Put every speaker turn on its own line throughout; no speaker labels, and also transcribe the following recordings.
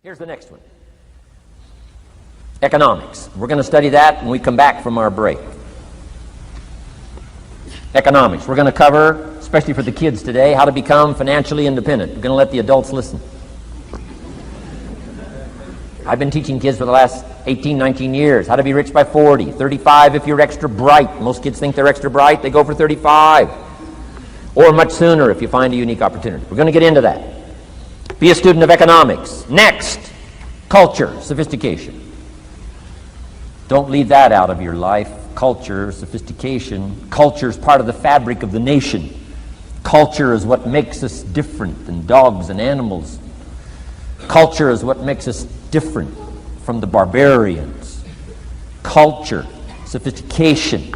Here's the next one. Economics. We're going to study that when we come back from our break. Economics. We're going to cover, especially for the kids today, how to become financially independent. We're going to let the adults listen. I've been teaching kids for the last 18, 19 years how to be rich by 40, 35 if you're extra bright. Most kids think they're extra bright. They go for 35. Or much sooner if you find a unique opportunity. We're going to get into that. Be a student of economics. Next, culture, sophistication. Don't leave that out of your life. Culture, sophistication. Culture is part of the fabric of the nation. Culture is what makes us different than dogs and animals. Culture is what makes us different from the barbarians. Culture, sophistication.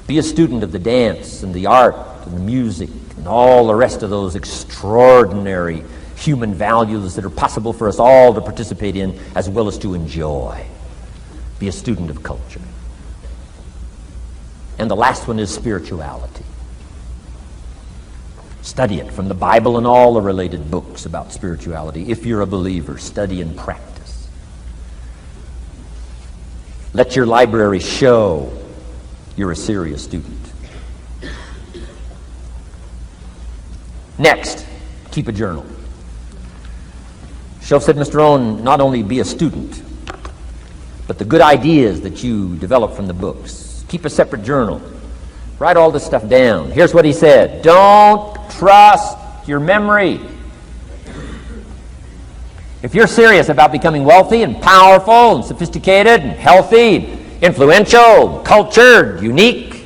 Be a student of the dance and the art and the music and all the rest of those extraordinary human values that are possible for us all to participate in as well as to enjoy. Be a student of culture. And the last one is spirituality. Study it from the Bible and all the related books about spirituality. If you're a believer, study and practice. Let your library show you're a serious student. Next, keep a journal. Shoaff said, Mr. Rogn, not only be a student, but the good ideas that you develop from the books. Keep a separate journal. Write all this stuff down. Here's what he said. Don't trust your memory. If you're serious about becoming wealthy and powerful and sophisticated and healthy, and influential, cultured, unique,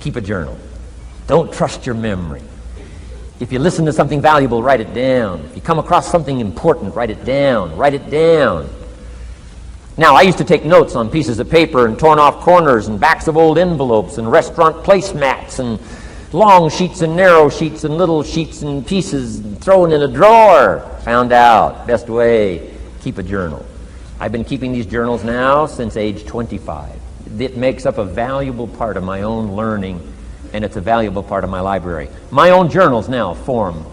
keep a journal. Don't trust your memory. If you listen to something valuable, write it down. If you come across something important, write it down. Write it down. Now, I used to take notes on pieces of paper and torn off corners and backs of old envelopes and restaurant placemats and long sheets and narrow sheets and little sheets and pieces and thrown in a drawer. Found out, best way, keep a journal. I've been keeping these journals now since age 25. It makes up a valuable part of my own learning, and it's a valuable part of my library. My own journals now form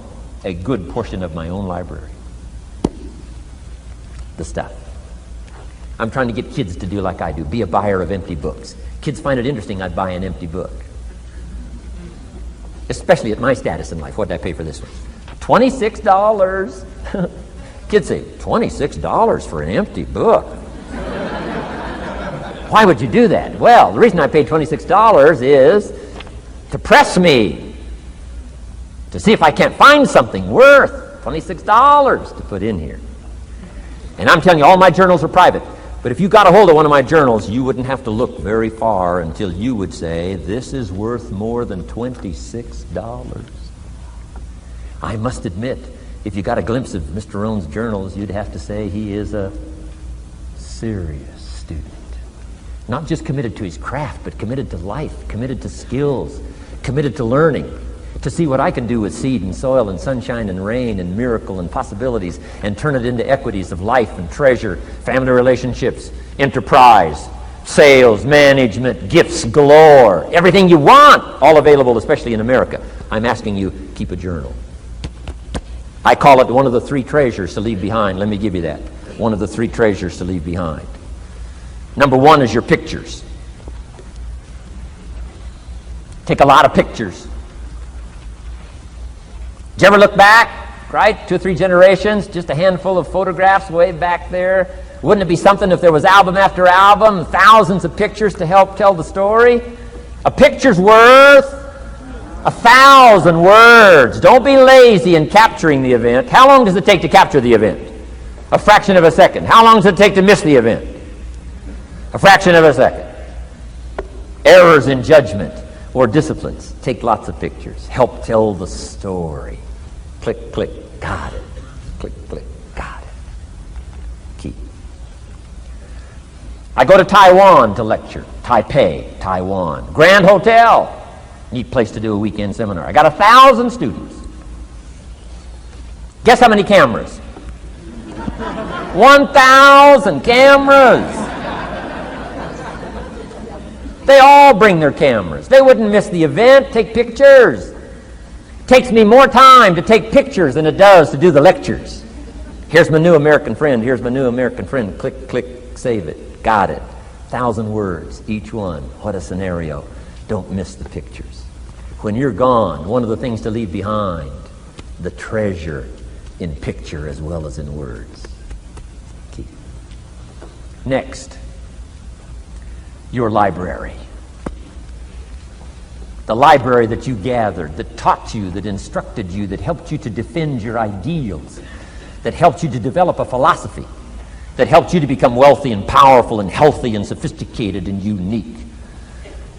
a good portion of my own library. The stuff. I'm trying to get kids to do like I do, be a buyer of empty books. Kids find it interesting I'd buy an empty book. Especially at my status in life. What did I pay for this one? $26. Kids say, $26 for an empty book? Why would you do that? Well, the reason I paid $26 is to press me, to see if I can't find something worth $26 to put in here. And I'm telling you, all my journals are private. But if you got a hold of one of my journals, you wouldn't have to look very far until you would say, this is worth more than $26. I must admit, if you got a glimpse of Mr. Rogn's journals, you'd have to say he is a serious student. Not just committed to his craft, but committed to life, committed to skills, committed to learning, to see what I can do with seed and soil and sunshine and rain and miracle and possibilities and turn it into equities of life and treasure, family relationships, enterprise, sales, management, gifts galore, everything you want, all available, especially in America. I'm asking you, keep a journal. I call it one of the three treasures to leave behind. Let me give you that. One of the three treasures to leave behind. Number one is your pictures. Take a lot of pictures. Did you ever look back, right? 2 or 3 generations, just a handful of photographs way back there. Wouldn't it be something if there was album after album, thousands of pictures to help tell the story? A picture's worth 1,000 words. Don't be lazy in capturing the event. How long does it take to capture the event? A fraction of a second. How long does it take to miss the event? A fraction of a second. Errors in judgment or disciplines. Take lots of pictures. Help tell the story. Click, click, got it. Click, click, got it. Keep. I go to Taiwan to lecture. Taipei, Taiwan. Grand Hotel. Neat place to do a weekend seminar. I got 1,000 students. Guess how many cameras? 1,000 cameras. They all bring their cameras. They wouldn't miss the event, take pictures. It takes me more time to take pictures than it does to do the lectures. Here's my new American friend. Here's my new American friend. Click, click, save it. Got it. 1,000 words, each one. What a scenario. Don't miss the pictures. When you're gone, one of the things to leave behind, the treasure in picture as well as in words. Keep. Next, your library. The library that you gathered, that taught you, that instructed you, that helped you to defend your ideals, that helped you to develop a philosophy, that helped you to become wealthy and powerful and healthy and sophisticated and unique.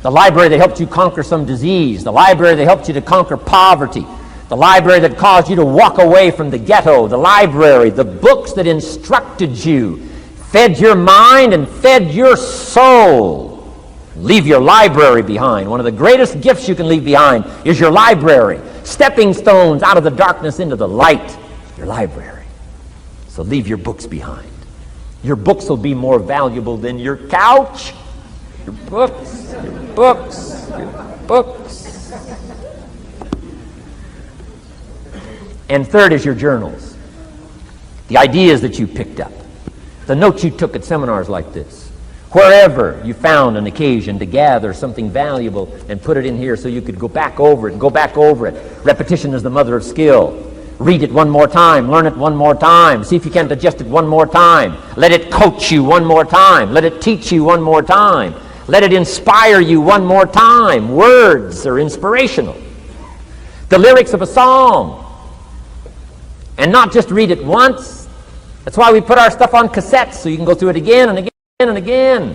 The library that helped you conquer some disease, the library that helped you to conquer poverty, the library that caused you to walk away from the ghetto, the library, the books that instructed you, fed your mind and fed your soul. Leave your library behind. One of the greatest gifts you can leave behind is your library. Stepping stones out of the darkness into the light. Your library. So leave your books behind. Your books will be more valuable than your couch. Your books, your books, your books. And third is your journals. The ideas that you picked up. The notes you took at seminars like this. Wherever you found an occasion to gather something valuable and put it in here so you could go back over it and go back over it. Repetition is the mother of skill. Read it one more time. Learn it one more time. See if you can digest it one more time. Let it coach you one more time. Let it teach you one more time. Let it inspire you one more time. Words are inspirational. The lyrics of a song. And not just read it once. That's why we put our stuff on cassettes so you can go through it again and again and again.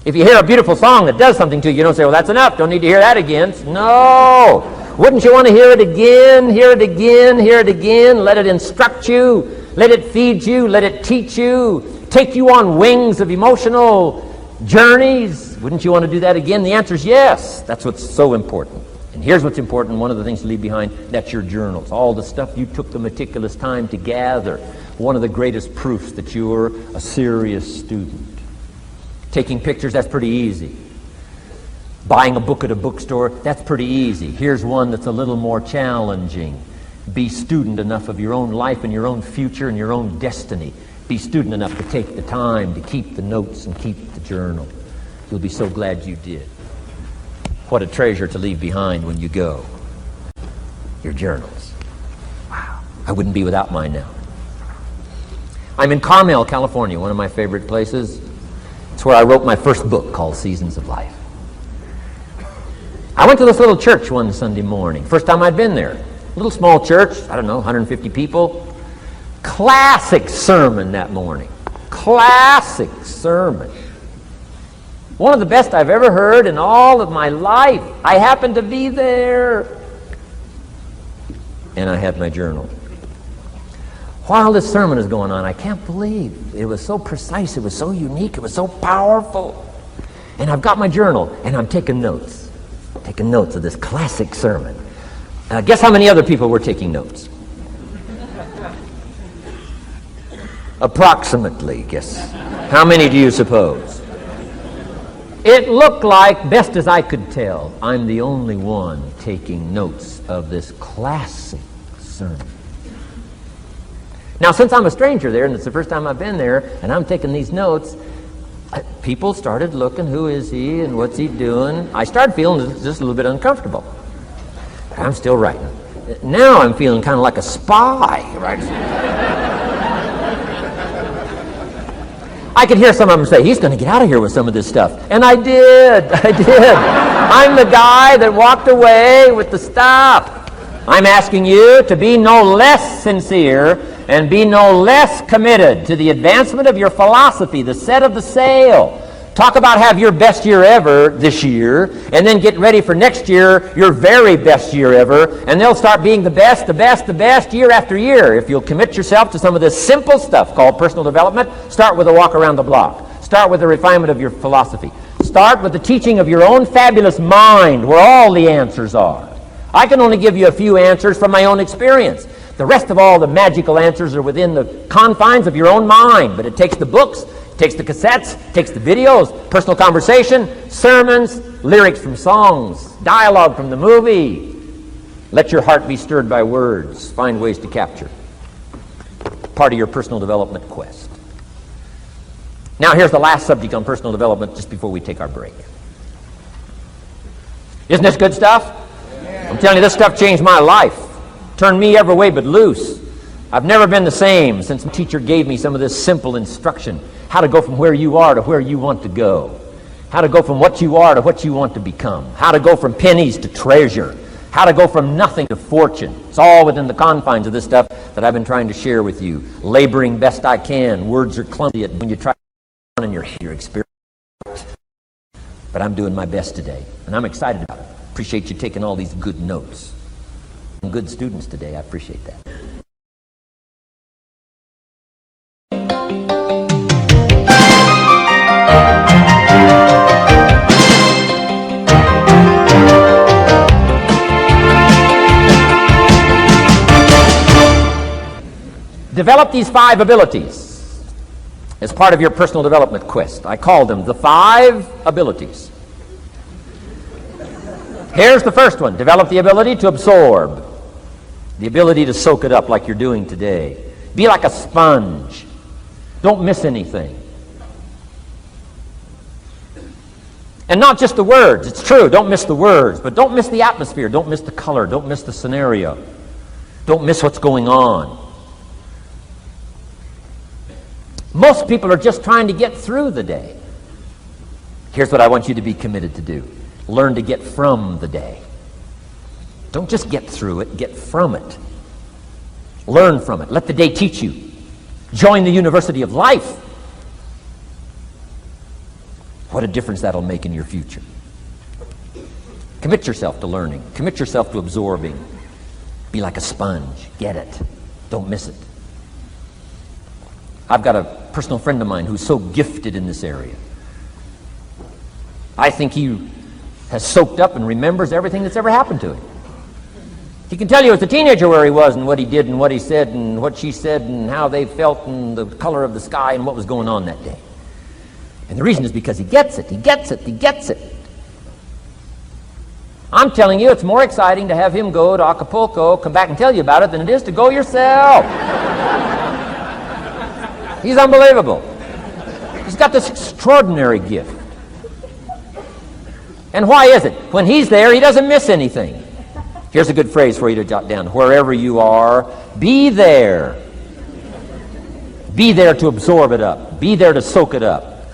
If you hear a beautiful song that does something to you, you don't say, well, that's enough. Don't need to hear that again. No. Wouldn't you want to hear it again, hear it again, hear it again? Let it instruct you. Let it feed you. Let it teach you. Take you on wings of emotional journeys. Wouldn't you want to do that again? The answer is yes. That's what's so important. And here's what's important. One of the things to leave behind, that's your journals. All the stuff you took the meticulous time to gather. One of the greatest proofs that you're a serious student. Taking pictures, that's pretty easy. Buying a book at a bookstore, that's pretty easy. Here's one that's a little more challenging. Be student enough of your own life and your own future and your own destiny. Be student enough to take the time to keep the notes and keep the journal. You'll be so glad you did. What a treasure to leave behind when you go. Your journals. Wow. I wouldn't be without mine now. I'm in Carmel, California, one of my favorite places. It's where I wrote my first book called Seasons of Life. I went to this little church one Sunday morning. First time I'd been there. Little small church, I don't know, 150 people. Classic sermon that morning. Classic sermon. One of the best I've ever heard in all of my life. I happened to be there. And I had my journal. While this sermon is going on, I can't believe it was so precise, it was so unique, it was so powerful. And I've got my journal, and I'm taking notes. Taking notes of this classic sermon. Guess how many other people were taking notes? Approximately, guess. How many do you suppose? It looked like, best as I could tell, I'm the only one taking notes of this classic sermon. Now, since I'm a stranger there, and it's the first time I've been there, and I'm taking these notes, people started looking, who is he, and what's he doing? I started feeling just a little bit uncomfortable. I'm still writing. Now I'm feeling kind of like a spy, right? I could hear some of them say, he's going to get out of here with some of this stuff. And I did. I'm the guy that walked away with the stuff. I'm asking you to be no less sincere and be no less committed to the advancement of your philosophy, the set of the sail. Talk about have your best year ever this year, and then get ready for next year, your very best year ever, and they'll start being the best year after year. If you'll commit yourself to some of this simple stuff called personal development, start with a walk around the block. Start with the refinement of your philosophy. Start with the teaching of your own fabulous mind, where all the answers are. I can only give you a few answers from my own experience. The rest of all the magical answers are within the confines of your own mind. But it takes the books, it takes the cassettes, it takes the videos, personal conversation, sermons, lyrics from songs, dialogue from the movie. Let your heart be stirred by words. Find ways to capture. part of your personal development quest. Now here's the last subject on personal development just before we take our break. Isn't this good stuff? I'm telling you, this stuff changed my life. Turned me every way but loose. I've never been the same since the teacher gave me some of this simple instruction. How to go from where you are to where you want to go. How to go from what you are to what you want to become. How to go from pennies to treasure. How to go from nothing to fortune. It's all within the confines of this stuff that I've been trying to share with you. Laboring best I can. Words are clumsy when you try to in your experience. But I'm doing my best today, and I'm excited about it. Appreciate you taking all these good notes. Good students today. I appreciate that. Develop these 5 abilities as part of your personal development quest. I call them the 5 abilities. Here's the first one. Develop the ability to absorb. The ability to soak it up like you're doing today. Be like a sponge. Don't miss anything. And not just the words. It's true, don't miss the words, but don't miss the atmosphere. Don't miss the color. Don't miss the scenario. Don't miss what's going on. Most people are just trying to get through the day. Here's what I want you to be committed to do. Learn to get from the day. Don't just get through it, get from it. Learn from it. Let the day teach you. Join the University of Life. What a difference that'll make in your future. Commit yourself to learning. Commit yourself to absorbing. Be like a sponge. Get it. Don't miss it. I've got a personal friend of mine who's so gifted in this area. I think he has soaked up and remembers everything that's ever happened to him. He can tell you as a teenager where he was and what he did and what he said and what she said and how they felt and the color of the sky and what was going on that day. And the reason is because he gets it. He gets it. He gets it. I'm telling you, it's more exciting to have him go to Acapulco, come back and tell you about it, than it is to go yourself. He's unbelievable. He's got this extraordinary gift. And why is it? When he's there, he doesn't miss anything. Here's a good phrase for you to jot down. Wherever you are, be there. Be there to absorb it up. Be there to soak it up.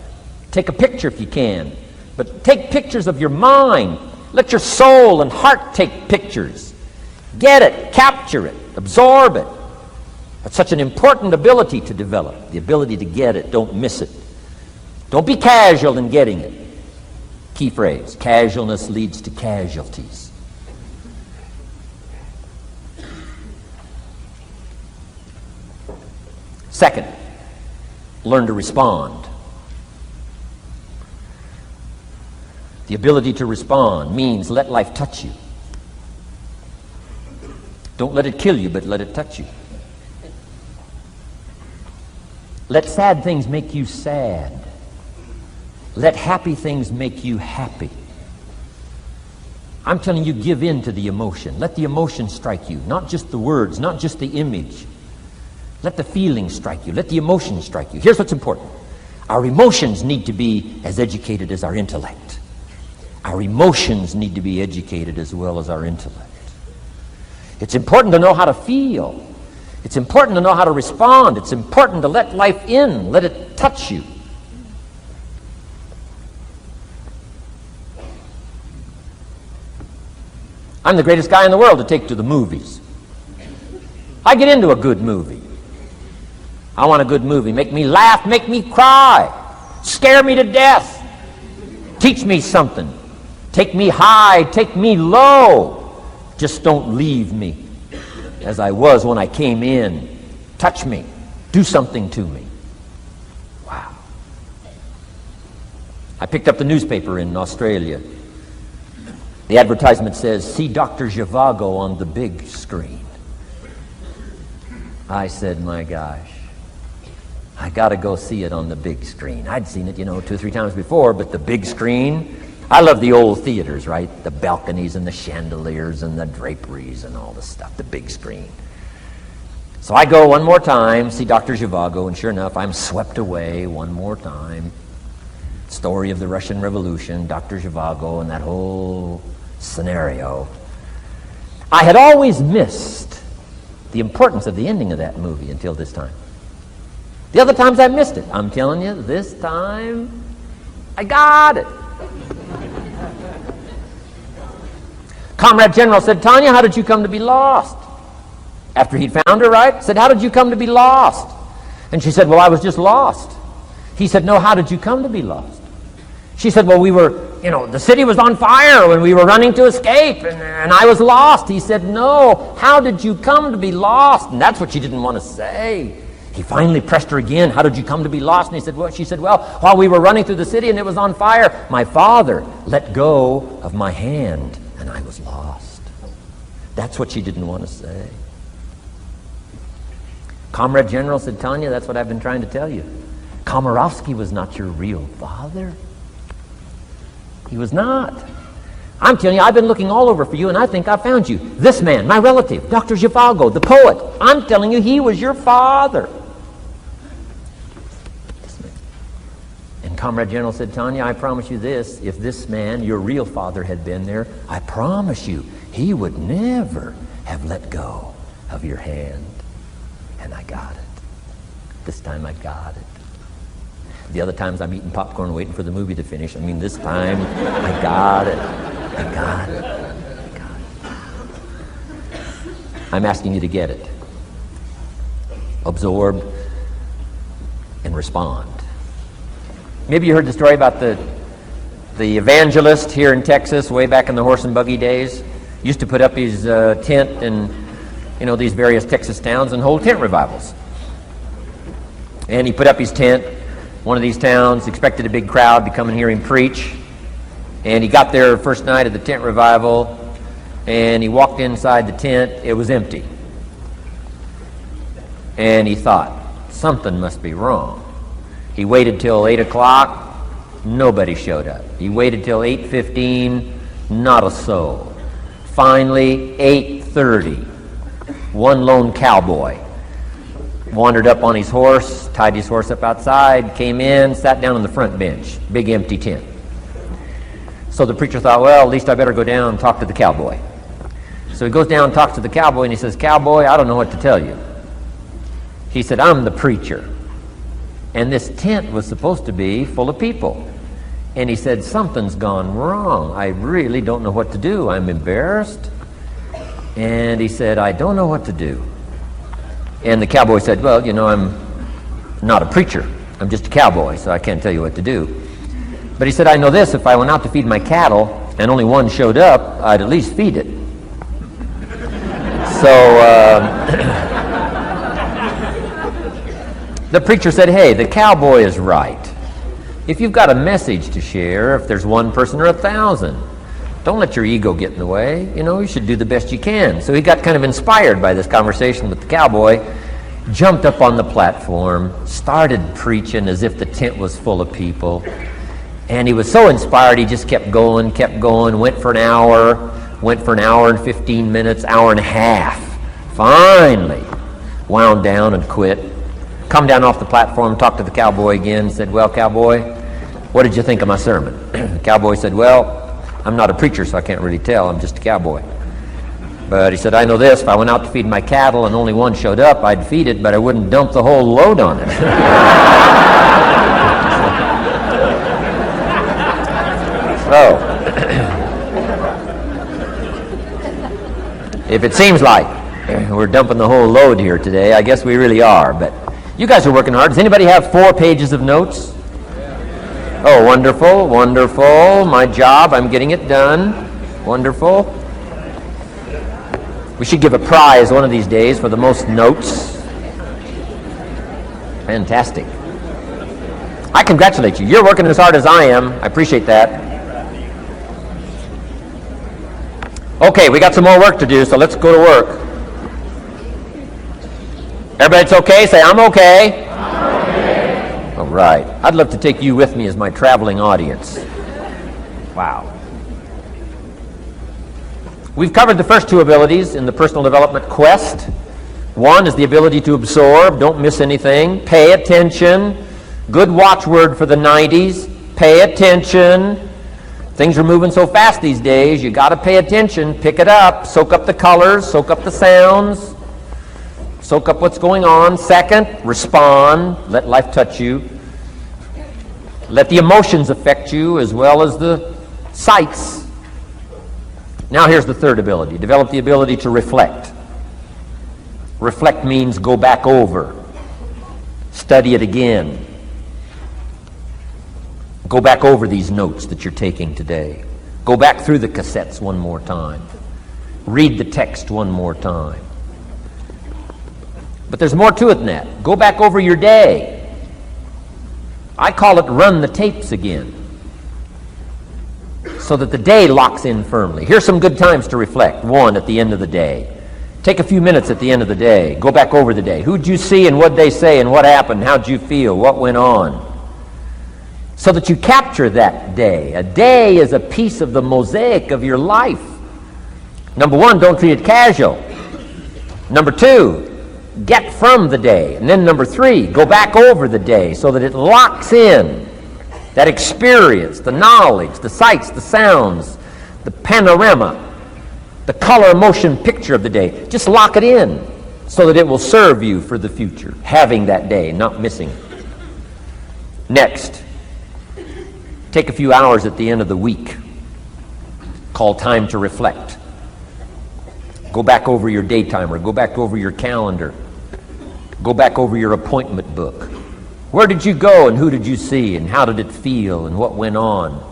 Take a picture if you can. But take pictures of your mind. Let your soul and heart take pictures. Get it. Capture it. Absorb it. That's such an important ability to develop. The ability to get it. Don't miss it. Don't be casual in getting it. Key phrase. Casualness leads to casualties. Second, learn to respond. The ability to respond means let life touch you. Don't let it kill you, but let it touch you. Let sad things make you sad. Let happy things make you happy. I'm telling you, give in to the emotion. Let the emotion strike you, not just the words, not just the image. Let the feeling strike you. Let the emotion strike you. Here's what's important. Our emotions need to be as educated as our intellect. Our emotions need to be educated as well as our intellect. It's important to know how to feel. It's important to know how to respond. It's important to let life in. Let it touch you. I'm the greatest guy in the world to take to the movies. I get into a good movie. I want a good movie. Make me laugh, make me cry, scare me to death, teach me something, take me high, take me low. Just don't leave me as I was when I came in. Touch me. Do something to me. Wow. I picked up the newspaper in Australia. The advertisement says, see Dr. Zhivago on the big screen. I said, my gosh, I got to go see it on the big screen. I'd seen it, 2 or 3 times before, but the big screen, I love the old theaters, right? The balconies and the chandeliers and the draperies and all the stuff, the big screen. So I go one more time, see Dr. Zhivago, and sure enough, I'm swept away one more time. Story of the Russian Revolution, Dr. Zhivago, and that whole scenario. I had always missed the importance of the ending of that movie until this time. The other times I missed it. I'm telling you, this time, I got it. Comrade General said, Tanya, how did you come to be lost? After he'd found her, right? Said, how did you come to be lost? And she said, well, I was just lost. He said, no, how did you come to be lost? She said, well, we were, the city was on fire when we were running to escape, and I was lost. He said, no, how did you come to be lost? And that's what she didn't want to say. He finally pressed her again, how did you come to be lost? And she said, well, while we were running through the city and it was on fire, my father let go of my hand, and I was lost. That's what she didn't want to say. Comrade General said, Tanya, that's what I've been trying to tell you. Komarovsky was not your real father. He was not. I'm telling you, I've been looking all over for you, and I think I found you. This man, my relative, Dr. Zhivago, the poet. I'm telling you, he was your father. And Comrade General said, Tanya, I promise you this, if this man, your real father, had been there, I promise you, he would never have let go of your hand. And I got it. This time I got it. The other times I'm eating popcorn waiting for the movie to finish. This time I got it. I got it. I got it. I'm asking you to get it. Absorb and respond. Maybe you heard the story about the evangelist here in Texas way back in the horse and buggy days. Used to put up his tent in these various Texas towns and hold tent revivals. And he put up his tent, one of these towns, expected a big crowd to come and hear him preach. And he got there first night of the tent revival, and he walked inside the tent. It was empty. And he thought, something must be wrong. He waited till 8 o'clock. Nobody showed up. He waited till 8:15. Not a soul. Finally, 8:30. One lone cowboy wandered up on his horse, tied his horse up outside, came in, sat down on the front bench, big empty tent. So the preacher thought, well, at least I better go down and talk to the cowboy. So he goes down and talks to the cowboy, and he says, Cowboy, I don't know what to tell you. He said, I'm the preacher, and this tent was supposed to be full of people. And he said, something's gone wrong. I really don't know what to do. I'm embarrassed. And he said, I don't know what to do. And the cowboy said, well, I'm not a preacher. I'm just a cowboy, so I can't tell you what to do. But he said, I know this, if I went out to feed my cattle and only one showed up, I'd at least feed it. So the preacher said, hey, the cowboy is right. If you've got a message to share, if there's one person or 1,000, don't let your ego get in the way. You should do the best you can. So he got kind of inspired by this conversation with the cowboy, jumped up on the platform, started preaching as if the tent was full of people. And he was so inspired, he just kept going, went for an hour and 15 minutes, hour and a half. Finally, wound down and quit. Come down off the platform, talked to the cowboy again, said, well, cowboy, what did you think of my sermon? The cowboy said, well, I'm not a preacher, so I can't really tell. I'm just a cowboy. But he said, I know this. If I went out to feed my cattle and only one showed up, I'd feed it, but I wouldn't dump the whole load on it. So, if it seems like we're dumping the whole load here today, I guess we really are. But you guys are working hard. Does anybody have 4 pages of notes? Oh, wonderful, wonderful. My job, I'm getting it done. Wonderful. We should give a prize one of these days for the most notes. Fantastic. I congratulate you. You're working as hard as I am. I appreciate that. Okay, we got some more work to do, so let's go to work. Everybody's okay? Say, I'm okay. All right. I'd love to take you with me as my traveling audience. Wow. We've covered the first 2 abilities in the personal development quest. One is the ability to absorb, don't miss anything, pay attention. Good watchword for the 90s, pay attention. Things are moving so fast these days, you got to pay attention, pick it up, soak up the colors, soak up the sounds, soak up what's going on. Second, respond, let life touch you. Let the emotions affect you as well as the sights. Now here's the third ability, develop the ability to reflect. Reflect means go back over, study it again. Go back over these notes that you're taking today. Go back through the cassettes one more time. Read the text one more time. But there's more to it than that. Go back over your day. I call it run the tapes again, so that the day locks in firmly. Here's some good times to reflect. One, at the end of the day. Take a few minutes at the end of the day. Go back over the day. Who'd you see and what'd they say and what happened? How'd you feel? What went on? So that you capture that day. A day is a piece of the mosaic of your life. Number one, don't treat it casual. Number two, get from the day. And then number three, go back over the day so that it locks in that experience, the knowledge, the sights, the sounds, the panorama, the color, motion, picture of the day. Just lock it in so that it will serve you for the future, having that day, not missing it. Next, take a few hours at the end of the week, called time to reflect. Go back over your day timer, go back over your calendar, go back over your appointment book. Where did you go and who did you see and how did it feel and what went on?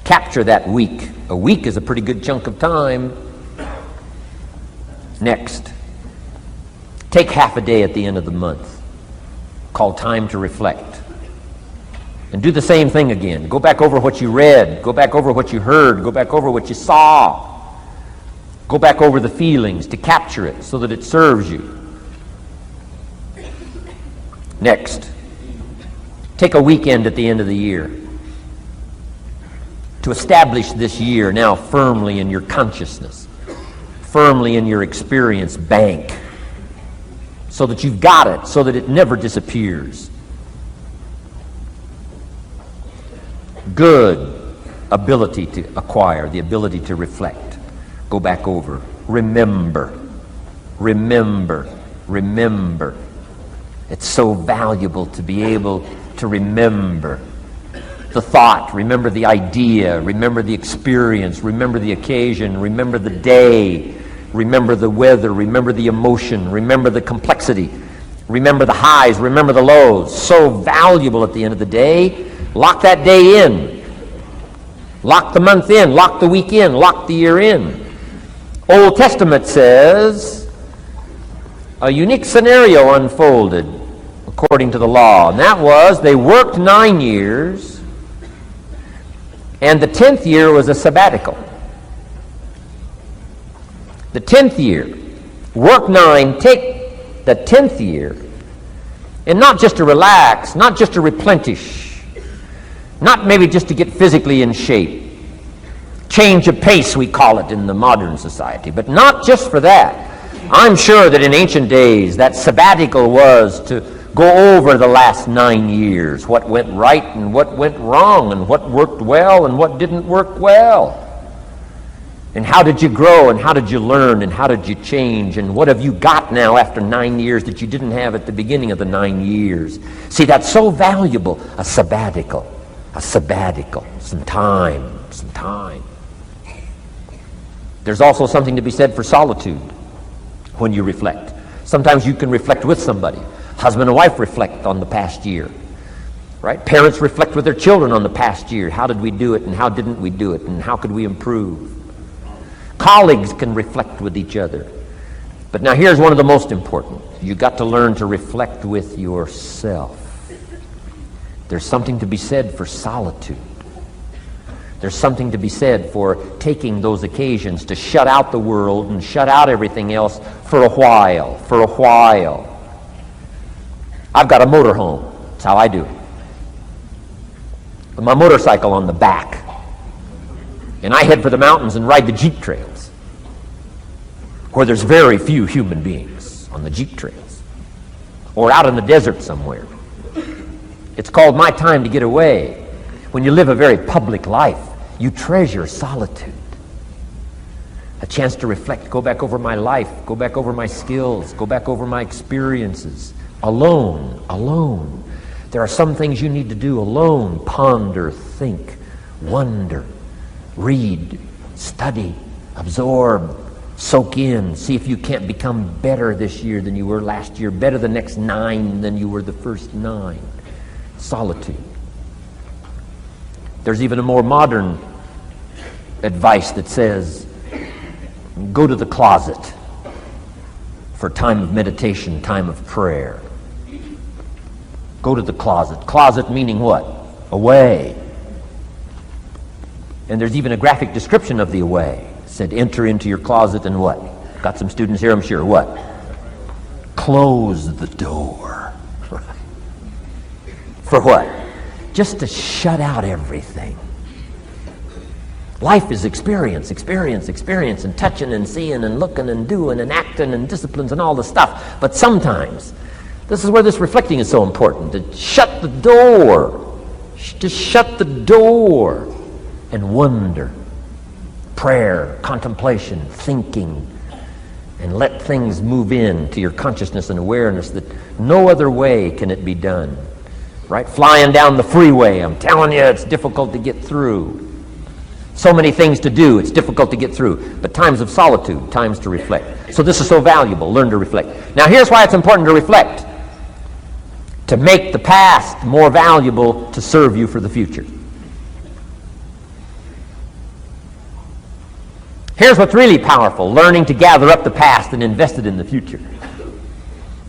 Capture that week. A week is a pretty good chunk of time. Next, take half a day at the end of the month, called time to reflect. And do the same thing again. Go back over what you read, go back over what you heard, go back over what you saw. Go back over the feelings to capture it so that it serves you. Next, take a weekend at the end of the year to establish this year now firmly in your consciousness, firmly in your experience bank, so that you've got it, so that it never disappears. Good ability to acquire, the ability to reflect. Go back over. Remember. Remember. Remember. It's so valuable to be able to remember the thought, remember the idea, remember the experience, remember the occasion, remember the day, remember the weather, remember the emotion, remember the complexity, remember the highs, remember the lows. So valuable at the end of the day. Lock that day in. Lock the month in. Lock the week in. Lock the year in. Old Testament says a unique scenario unfolded according to the law. And that was they worked 9 years and the 10th year was a sabbatical. The 10th year, work 9, take the 10th year, and not just to relax, not just to replenish, not maybe just to get physically in shape. Change of pace, we call it in the modern society, but not just for that. I'm sure that in ancient days, that sabbatical was to go over the last 9 years, what went right and what went wrong, and what worked well and what didn't work well. And how did you grow, and how did you learn, and how did you change, and what have you got now after 9 years that you didn't have at the beginning of the 9 years? See, that's so valuable, a sabbatical, some time. There's also something to be said for solitude when you reflect. Sometimes you can reflect with somebody. Husband and wife reflect on the past year, right? Parents reflect with their children on the past year. How did we do it, and how didn't we do it, and how could we improve? Colleagues can reflect with each other. But now here's one of the most important. You've got to learn to reflect with yourself. There's something to be said for solitude. There's something to be said for taking those occasions to shut out the world and shut out everything else for a while. I've got a motorhome. That's how I do it. With my motorcycle on the back. And I head for the mountains and ride the Jeep trails, where there's very few human beings on the jeep trails or out in the desert somewhere. It's called my time to get away. When you live a very public life, you treasure solitude. A chance to reflect, go back over my life, go back over my skills, go back over my experiences. Alone. There are some things you need to do alone. Ponder, think, wonder, read, study, absorb, soak in. See if you can't become better this year than you were last year, better the next 9 than you were the first 9. Solitude. There's even a more modern advice that says, go to the closet for time of meditation, time of prayer. Go to the closet. Closet meaning what? Away. And there's even a graphic description of the away. It said, enter into your closet and what? Got some students here, I'm sure. What? Close the door. For what? Just to shut out everything. Life is experience, and touching and seeing and looking and doing and acting and disciplines and all the stuff. But sometimes, this is where this reflecting is so important, to shut the door. Just shut the door and wonder. Prayer, contemplation, thinking, and let things move in to your consciousness and awareness that no other way can it be done. Right? Flying down the freeway, I'm telling you, it's difficult to get through. So many things to do, it's difficult to get through. But times of solitude, times to reflect. So this is so valuable, learn to reflect. Now here's why it's important to reflect. To make the past more valuable to serve you for the future. Here's what's really powerful, learning to gather up the past and invest it in the future.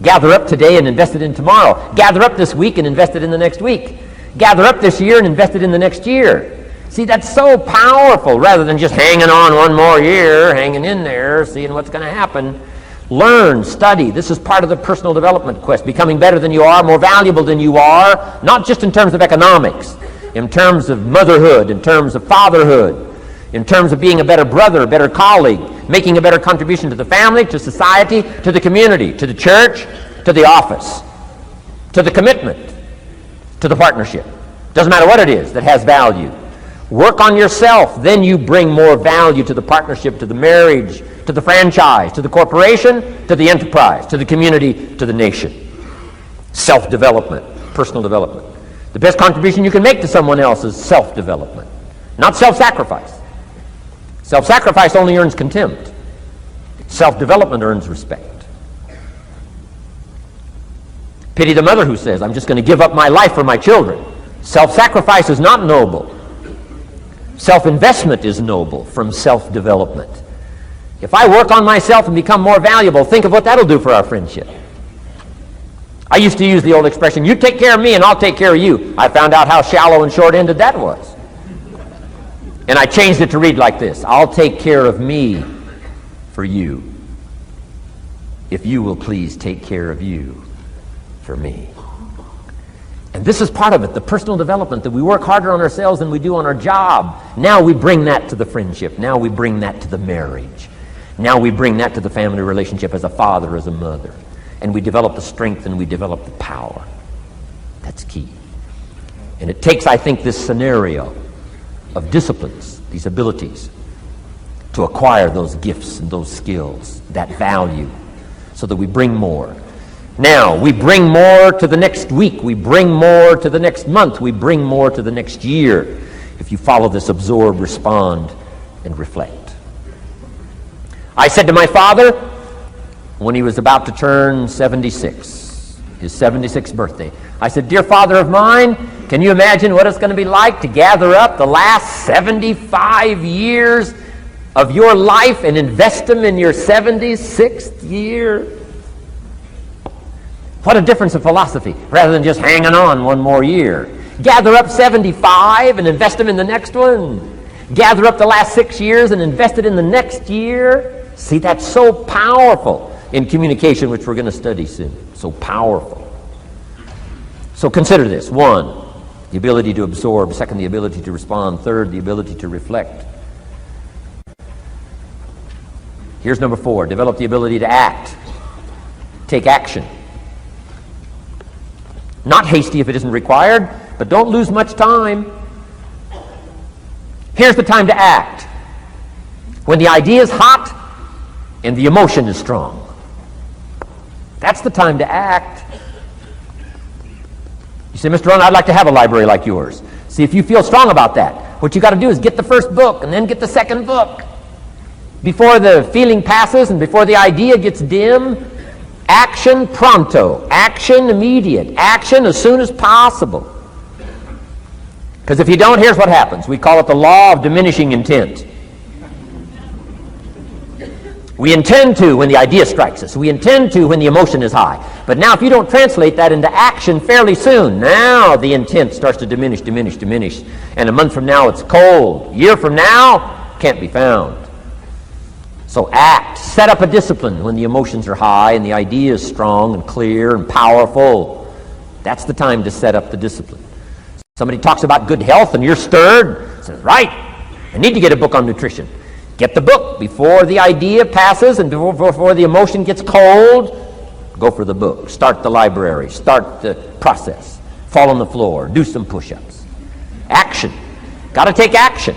Gather up today and invest it in tomorrow. Gather up this week and invest it in the next week. Gather up this year and invest it in the next year. See, that's so powerful, rather than just hanging on one more year, hanging in there, seeing what's going to happen. Learn, study. This is part of the personal development quest, becoming better than you are, more valuable than you are, not just in terms of economics, in terms of motherhood, in terms of fatherhood, in terms of being a better brother, a better colleague, making a better contribution to the family, to society, to the community, to the church, to the office, to the commitment, to the partnership. Doesn't matter what it is that has value. Work on yourself, then you bring more value to the partnership, to the marriage, to the franchise, to the corporation, to the enterprise, to the community, to the nation. Self-development, personal development. The best contribution you can make to someone else is self-development, not self-sacrifice. Self-sacrifice only earns contempt. Self-development earns respect. Pity the mother who says, I'm just going to give up my life for my children. Self-sacrifice is not noble. Self-investment is noble from self-development. If I work on myself and become more valuable, think of what that'll do for our friendship. I used to use the old expression, you take care of me and I'll take care of you. I found out how shallow and short-ended that was. And I changed it to read like this, I'll take care of me for you, if you will please take care of you for me. And this is part of it, the personal development, that we work harder on ourselves than we do on our job. Now we bring that to the friendship. Now we bring that to the marriage. Now we bring that to the family relationship as a father, as a mother. And we develop the strength and we develop the power. That's key. And it takes, I think, this scenario of disciplines, these abilities, to acquire those gifts and those skills, that value, so that we bring more. Now, we bring more to the next week. We bring more to the next month. We bring more to the next year. If you follow this, absorb, respond, and reflect. I said to my father, when he was about to turn 76, his 76th birthday, I said, dear father of mine, can you imagine what it's going to be like to gather up the last 75 years of your life and invest them in your 76th year? What a difference of philosophy, rather than just hanging on one more year. Gather up 75 and invest them in the next one. Gather up the last 6 years and invest it in the next year. See, that's so powerful in communication, which we're going to study soon. So powerful. So consider this. 1, the ability to absorb. 2, the ability to respond. 3, the ability to reflect. Here's number 4, develop the ability to act. Take action. Not hasty if it isn't required, but don't lose much time. Here's the time to act. When the idea is hot and the emotion is strong. That's the time to act. You say, Mr. Rogn, I'd like to have a library like yours. See if you feel strong about that. What you got to do is get the first book and then get the second book. Before the feeling passes and before the idea gets dim, action pronto, action immediate, action as soon as possible. Because if you don't, here's what happens. We call it the law of diminishing intent. We intend to when the idea strikes us. We intend to when the emotion is high. But now if you don't translate that into action fairly soon, now the intent starts to diminish. And a month from now it's cold. A year from now, can't be found. So act. Set up a discipline when the emotions are high and the idea is strong and clear and powerful. That's the time to set up the discipline. Somebody talks about good health and you're stirred. Says, right, I need to get a book on nutrition. Get the book before the idea passes and before the emotion gets cold. Go for the book. Start the library. Start the process. Fall on the floor. Do some push-ups. Action. Got to take action.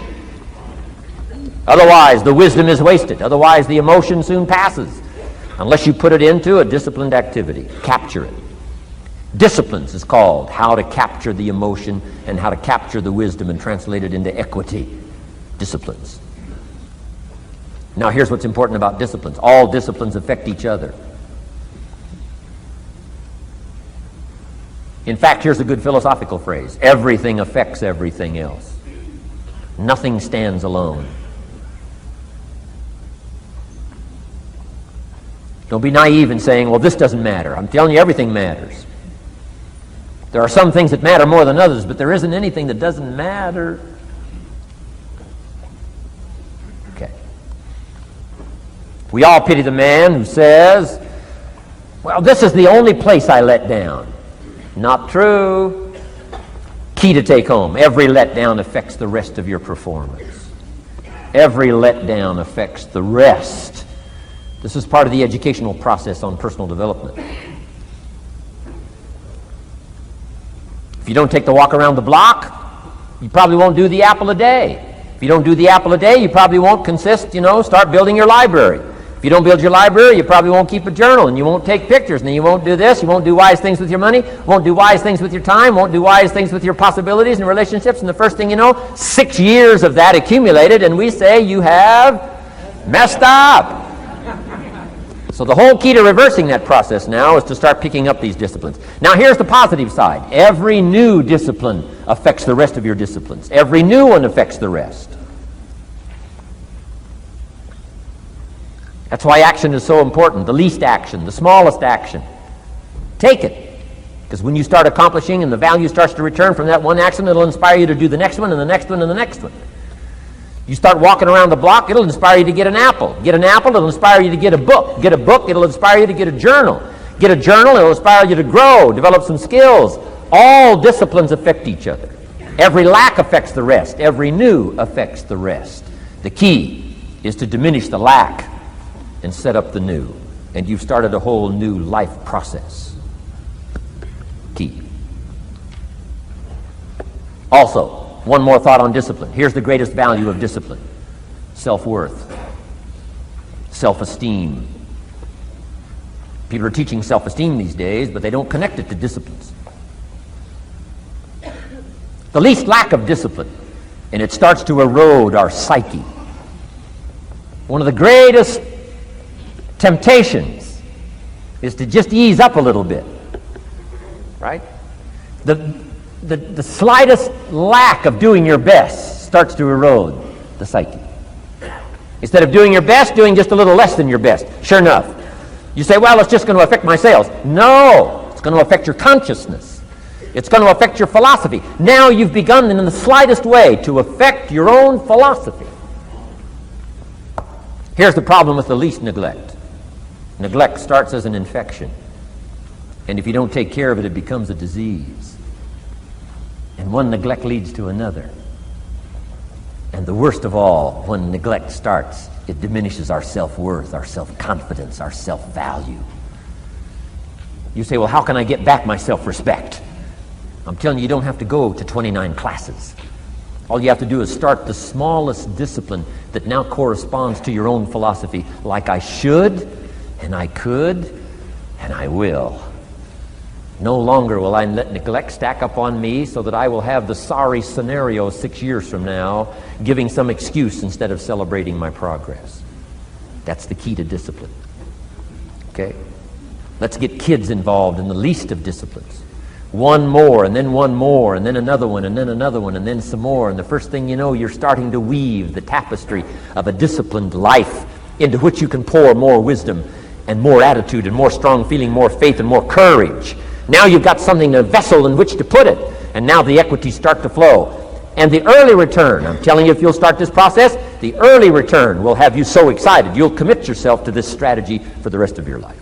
Otherwise, the wisdom is wasted. Otherwise, the emotion soon passes. Unless you put it into a disciplined activity. Capture it. Disciplines is called how to capture the emotion and how to capture the wisdom and translate it into equity. Disciplines. Now here's what's important about disciplines. All disciplines affect each other. In fact, here's a good philosophical phrase. Everything affects everything else. Nothing stands alone. Don't be naive in saying, well, this doesn't matter. I'm telling you, everything matters. There are some things that matter more than others, but there isn't anything that doesn't matter. Okay. We all pity the man who says, well, this is the only place I let down. Not true. Key to take home. Every letdown affects the rest of your performance. Every letdown affects the rest. This is part of the educational process on personal development. If you don't take the walk around the block, you probably won't do the apple a day. If you don't do the apple a day, you probably won't start building your library. If you don't build your library, you probably won't keep a journal, and you won't take pictures, and then you won't do this, you won't do wise things with your money, won't do wise things with your time, won't do wise things with your possibilities and relationships, and the first thing you know, 6 years of that accumulated, and we say you have messed up. So the whole key to reversing that process now is to start picking up these disciplines. Now here's the positive side. Every new discipline affects the rest of your disciplines. Every new one affects the rest. That's why action is so important. The least action, the smallest action. Take it. Because when you start accomplishing and the value starts to return from that one action, it'll inspire you to do the next one and the next one and the next one. You start walking around the block, it'll inspire you to get an apple. Get an apple, it'll inspire you to get a book. Get a book, it'll inspire you to get a journal. Get a journal, it'll inspire you to grow, develop some skills. All disciplines affect each other. Every lack affects the rest. Every new affects the rest. The key is to diminish the lack and set up the new. And you've started a whole new life process. Key. Also, one more thought on discipline. Here's the greatest value of discipline. Self-worth. Self-esteem. People are teaching self-esteem these days, but they don't connect it to disciplines. The least lack of discipline, and it starts to erode our psyche. One of the greatest temptations is to just ease up a little bit. Right? The slightest lack of doing your best starts to erode the psyche. Instead of doing your best, doing just a little less than your best. Sure enough. You say, well, it's just going to affect my sales. No, it's going to affect your consciousness. It's going to affect your philosophy. Now you've begun in the slightest way to affect your own philosophy. Here's the problem with the least neglect. Neglect starts as an infection. And if you don't take care of it, it becomes a disease. And one neglect leads to another. And the worst of all, when neglect starts, it diminishes our self-worth, our self-confidence, our self-value. You say, well, how can I get back my self-respect? I'm telling you, you don't have to go to 29 classes. All you have to do is start the smallest discipline that now corresponds to your own philosophy, like I should, and I could, and I will. No longer will I let neglect stack up on me so that I will have the sorry scenario 6 years from now, giving some excuse instead of celebrating my progress. That's the key to discipline. Okay? Let's get kids involved in the least of disciplines. One more, and then one more, and then another one, and then another one, and then some more. And the first thing you know, you're starting to weave the tapestry of a disciplined life into which you can pour more wisdom and more attitude and more strong feeling, more faith and more courage. Now you've got something, a vessel in which to put it. And now the equities start to flow. And the early return, I'm telling you, if you'll start this process, the early return will have you so excited. You'll commit yourself to this strategy for the rest of your life.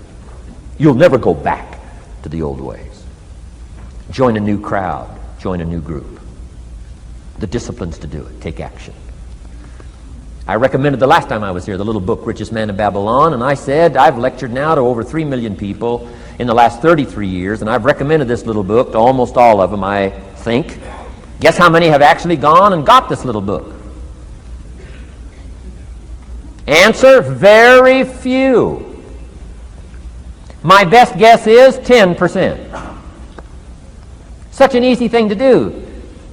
You'll never go back to the old ways. Join a new crowd. Join a new group. The disciplines to do it. Take action. I recommended the last time I was here the little book, Richest Man in Babylon, and I said I've lectured now to over 3 million people in the last 33 years, and I've recommended this little book to almost all of them, I think. Guess how many have actually gone and got this little book? Answer, very few. My best guess is 10%. Such an easy thing to do.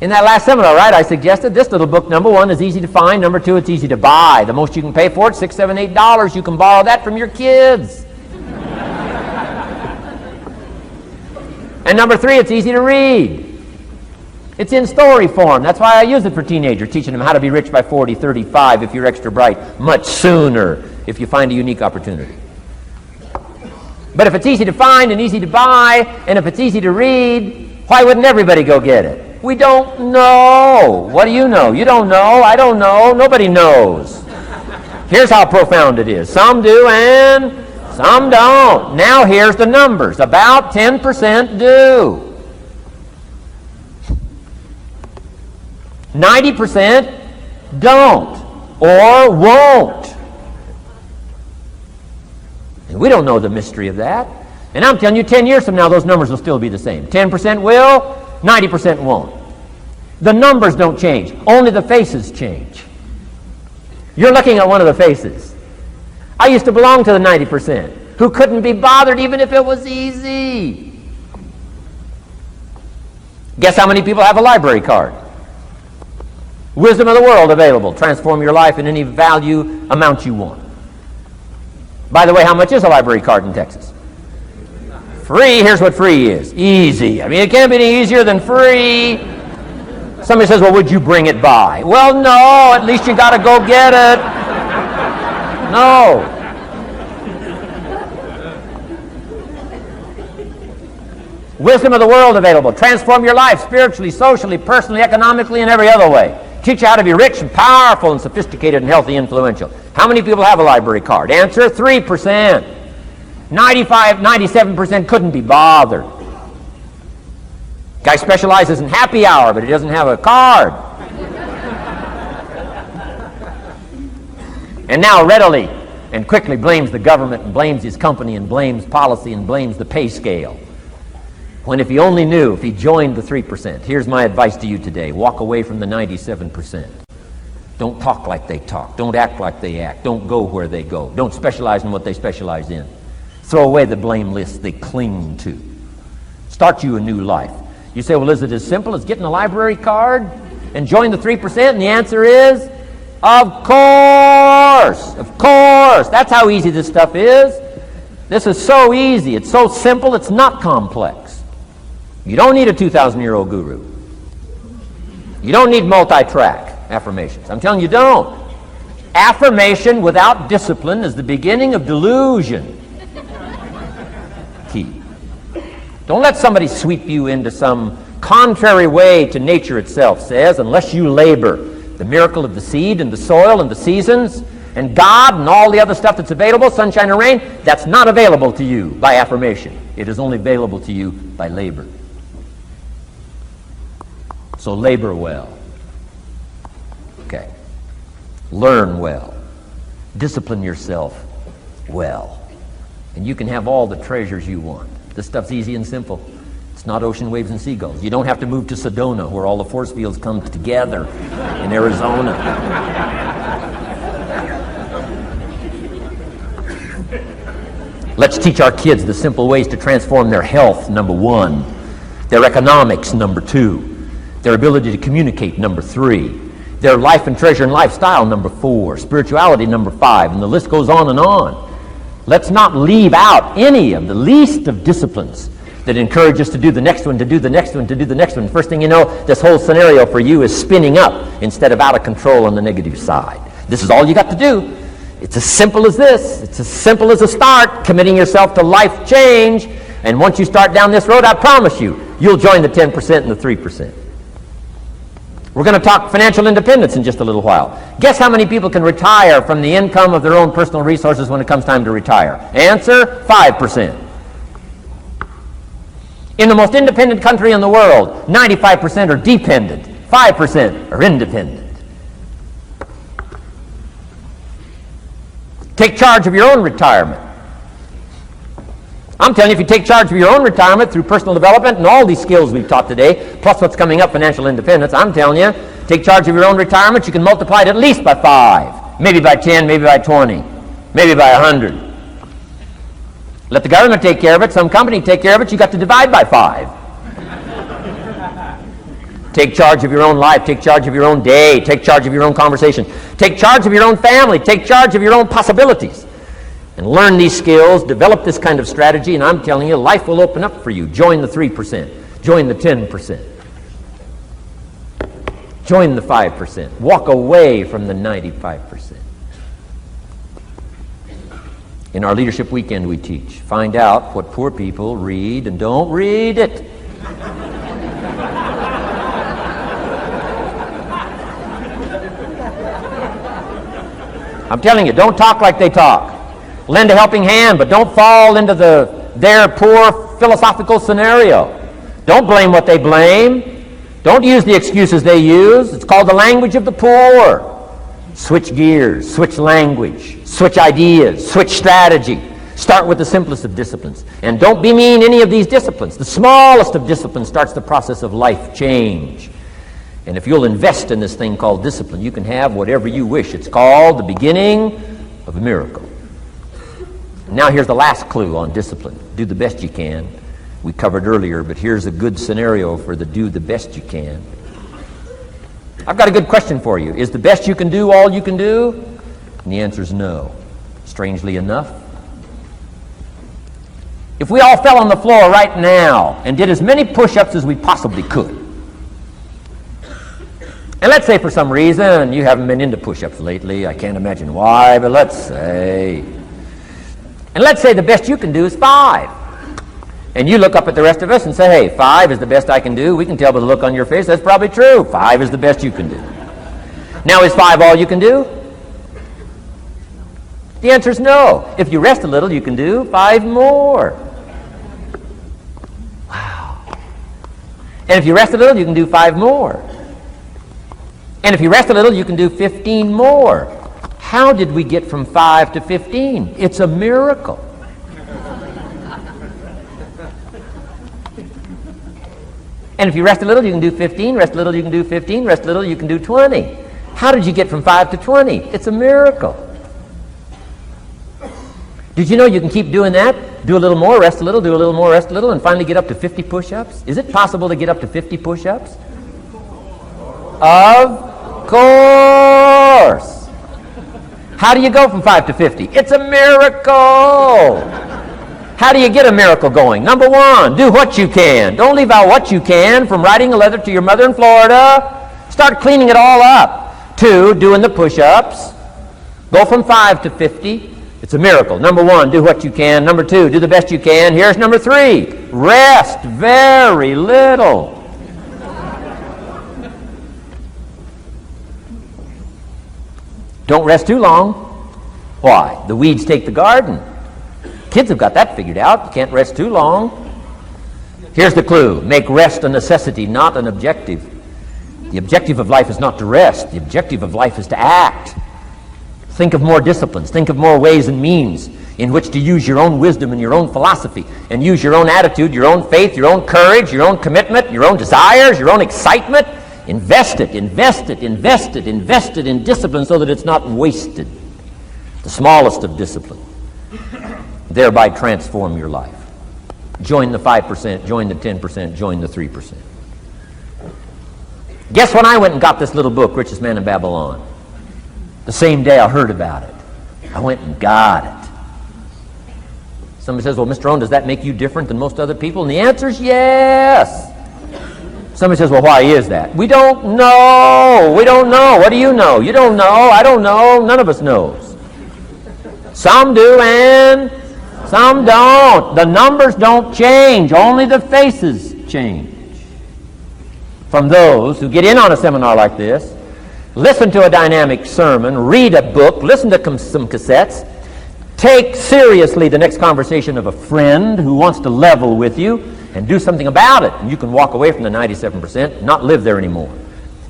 In that last seminar, right, I suggested this little book, number one, is easy to find. Number two, it's easy to buy. The most you can pay for it, $6, $7, $8. You can borrow that from your kids. And number three, it's easy to read. It's in story form. That's why I use it for teenagers, teaching them how to be rich by 40, 35 if you're extra bright, much sooner if you find a unique opportunity. But if it's easy to find and easy to buy, and if it's easy to read, why wouldn't everybody go get it? We don't know. What do you know? You don't know. I don't know. Nobody knows. Here's how profound it is. Some do and some don't. Now here's the numbers. About 10% do. 90% don't or won't. And we don't know the mystery of that. And I'm telling you, 10 years from now, those numbers will still be the same. 10% will, 90% won't. The numbers don't change. Only the faces change. You're looking at one of the faces. I used to belong to the 90% who couldn't be bothered even if it was easy. Guess how many people have a library card? Wisdom of the world available. Transform your life in any value amount you want. By the way, how much is a library card in Texas? Free. Here's what free is. Easy. I mean, it can't be any easier than free. Somebody says, well, would you bring it by? Well, no. At least you got to go get it. No. Wisdom of the world available. Transform your life spiritually, socially, personally, economically, and every other way. Teach you how to be rich and powerful and sophisticated and healthy, influential. How many people have a library card? Answer, 3%. 95, 97% couldn't be bothered. Guy specializes in happy hour, but he doesn't have a card. And now readily and quickly blames the government and blames his company and blames policy and blames the pay scale. When if he only knew, if he joined the 3%, here's my advice to you today. Walk away from the 97%. Don't talk like they talk. Don't act like they act. Don't go where they go. Don't specialize in what they specialize in. Throw away the blame list they cling to. Start you a new life. You say, well, is it as simple as getting a library card and join the 3%? And the answer is, of course. Of course. That's how easy this stuff is. This is so easy. It's so simple. It's not complex. You don't need a 2,000-year-old guru. You don't need multi-track affirmations. I'm telling you, don't. Affirmation without discipline is the beginning of delusion. Key. Don't let somebody sweep you into some contrary way to nature itself says, unless you labor. The miracle of the seed and the soil and the seasons and God and all the other stuff that's available, sunshine and rain, that's not available to you by affirmation. It is only available to you by labor. So labor well. Okay. Learn well. Discipline yourself well. And you can have all the treasures you want. This stuff's easy and simple. It's not ocean waves and seagulls. You don't have to move to Sedona, where all the force fields come together in Arizona. Let's teach our kids the simple ways to transform their health, number 1. Their economics, number 2. Their ability to communicate, number 3. Their life and treasure and lifestyle, number 4. Spirituality, number 5. And the list goes on and on. Let's not leave out any of the least of disciplines that encourage us to do the next one, to do the next one, to do the next one. First thing you know, this whole scenario for you is spinning up instead of out of control on the negative side. This is all you got to do. It's as simple as this. It's as simple as a start, committing yourself to life change. And once you start down this road, I promise you, you'll join the 10% and the 3%. We're going to talk financial independence in just a little while. Guess how many people can retire from the income of their own personal resources when it comes time to retire? Answer, 5%. In the most independent country in the world, 95% are dependent, 5% are independent. Take charge of your own retirement. I'm telling you, if you take charge of your own retirement through personal development and all these skills we've taught today, plus what's coming up, financial independence, I'm telling you, take charge of your own retirement, you can multiply it at least by 5, maybe by 10, maybe by 20, maybe by 100. Let the government take care of it, some company take care of it, you got to divide by 5. Take charge of your own life, take charge of your own day, take charge of your own conversation, take charge of your own family, take charge of your own possibilities. And learn these skills, develop this kind of strategy, and I'm telling you, life will open up for you. Join the 3%. Join the 10%. Join the 5%. Walk away from the 95%. In our Leadership Weekend we teach, find out what poor people read and don't read it. I'm telling you, don't talk like they talk. Lend a helping hand, but don't fall into their poor philosophical scenario. Don't blame what they blame. Don't use the excuses they use. It's called the language of the poor. Switch gears, switch language, switch ideas, switch strategy. Start with the simplest of disciplines. And don't be mean any of these disciplines. The smallest of disciplines starts the process of life change. And if you'll invest in this thing called discipline, you can have whatever you wish. It's called the beginning of a miracle. Now here's the last clue on discipline. Do the best you can. We covered earlier, but here's a good scenario for the do the best you can. I've got a good question for you. Is the best you can do all you can do? And the answer is no. Strangely enough. If we all fell on the floor right now and did as many push-ups as we possibly could, and let's say for some reason you haven't been into push-ups lately, I can't imagine why, but let's say the best you can do is 5. And you look up at the rest of us and say, hey, 5 is the best I can do. We can tell by the look on your face that's probably true. 5 is the best you can do. Now, is 5 all you can do? The answer is no. If you rest a little, you can do 5 more. Wow. And if you rest a little, you can do 5 more. And if you rest a little, you can do 15 more. How did we get from 5 to 15? It's a miracle. And if you rest a little, you can do 15. Rest a little, you can do 15. Rest a little, you can do 20. How did you get from 5 to 20? It's a miracle. Did you know you can keep doing that? Do a little more, rest a little, do a little more, rest a little, and finally get up to 50 push-ups? Is it possible to get up to 50 push-ups? Of course. How do you go from 5 to 50? It's a miracle. How do you get a miracle going? Number 1, do what you can. Don't leave out what you can, from writing a letter to your mother in Florida. Start cleaning it all up. 2, doing the push-ups. Go from 5 to 50. It's a miracle. Number 1, do what you can. Number 2, do the best you can. Here's number 3, rest very little. Don't rest too long. Why? The weeds take the garden. Kids have got that figured out. You can't rest too long. Here's the clue. Make rest a necessity, not an objective. The objective of life is not to rest. The objective of life is to act. Think of more disciplines. Think of more ways and means. in which to use your own wisdom and your own philosophy, and use your own attitude, your own faith, your own courage, your own commitment, your own desires, your own excitement. Invest it in discipline so that it's not wasted. The smallest of discipline. Thereby transform your life. Join the 5%, join the 10%, join the 3%. Guess when I went and got this little book, Richest Man in Babylon? The same day I heard about it. I went and got it. Somebody says, well, Mr. Rogn, does that make you different than most other people? And the answer is yes. Somebody says, well, why is that? We don't know. We don't know. What do you know? You don't know. I don't know. None of us knows. Some do and some don't. The numbers don't change. Only the faces change. From those who get in on a seminar like this, listen to a dynamic sermon, read a book, listen to some cassettes, take seriously the next conversation of a friend who wants to level with you, and do something about it. And you can walk away from the 97% and not live there anymore.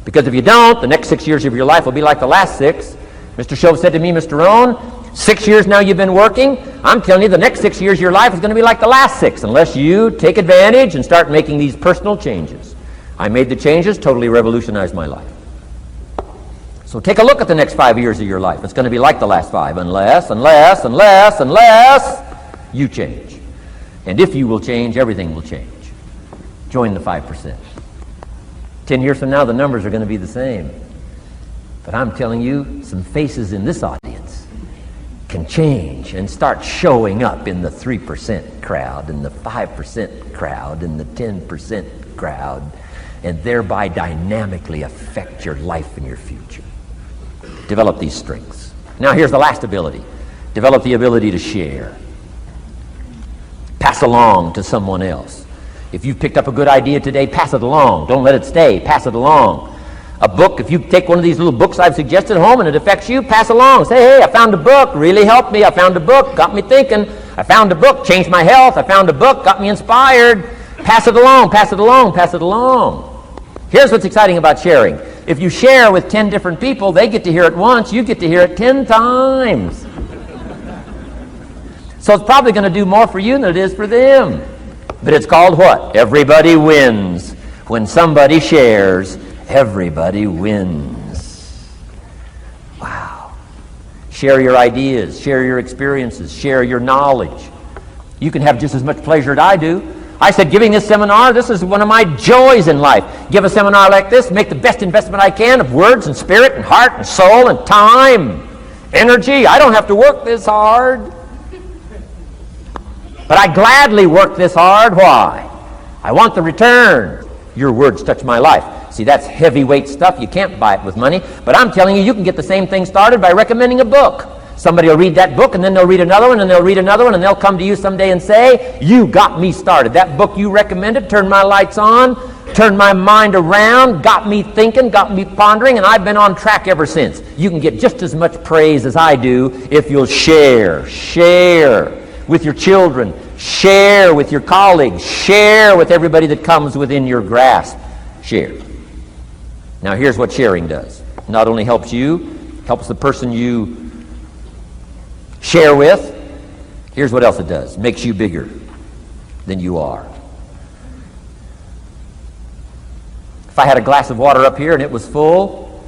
Because if you don't, the next 6 years of your life will be like the last 6. Mr. Shove said to me, Mr. Rogn, 6 years now you've been working. I'm telling you, the next 6 years of your life is going to be like the last 6 unless you take advantage and start making these personal changes. I made the changes, totally revolutionized my life. So take a look at the next 5 years of your life. It's going to be like the last 5 unless you change. And if you will change, everything will change. Join the 5%. 10 years from now, the numbers are going to be the same. But I'm telling you, some faces in this audience can change and start showing up in the 3% crowd, and the 5% crowd, and the 10% crowd, and thereby dynamically affect your life and your future. Develop these strengths. Now here's the last ability. Develop the ability to share. Pass along to someone else. If you've picked up a good idea today, pass it along. Don't let it stay. Pass it along. A book, if you take one of these little books I've suggested home and it affects you, pass along. Say, hey, I found a book, really helped me. I found a book, got me thinking. I found a book, changed my health. I found a book, got me inspired. Pass it along, pass it along, pass it along. Here's what's exciting about sharing. If you share with 10 different people, they get to hear it once, you get to hear it 10 times. So it's probably going to do more for you than it is for them. But it's called what? Everybody wins. When somebody shares, everybody wins. Wow. Share your ideas, share your experiences, share your knowledge. You can have just as much pleasure as I do. I said, giving this seminar, this is one of my joys in life. Give a seminar like this, make the best investment I can of words and spirit and heart and soul and time, energy. I don't have to work this hard. But I gladly work this hard. Why? I want the return. Your words touch my life. See, that's heavyweight stuff. You can't buy it with money. But I'm telling you, you can get the same thing started by recommending a book. Somebody will read that book, and then they'll read another one, and they'll read another one, and they'll come to you someday and say, you got me started. That book you recommended turned my lights on, turned my mind around, got me thinking, got me pondering, and I've been on track ever since. You can get just as much praise as I do if you'll share. Share with your children, share with your colleagues, share with everybody that comes within your grasp. Share. Now here's what sharing does. It not only helps you, helps the person you share with. Here's what else it does. It makes you bigger than you are. If I had a glass of water up here and it was full,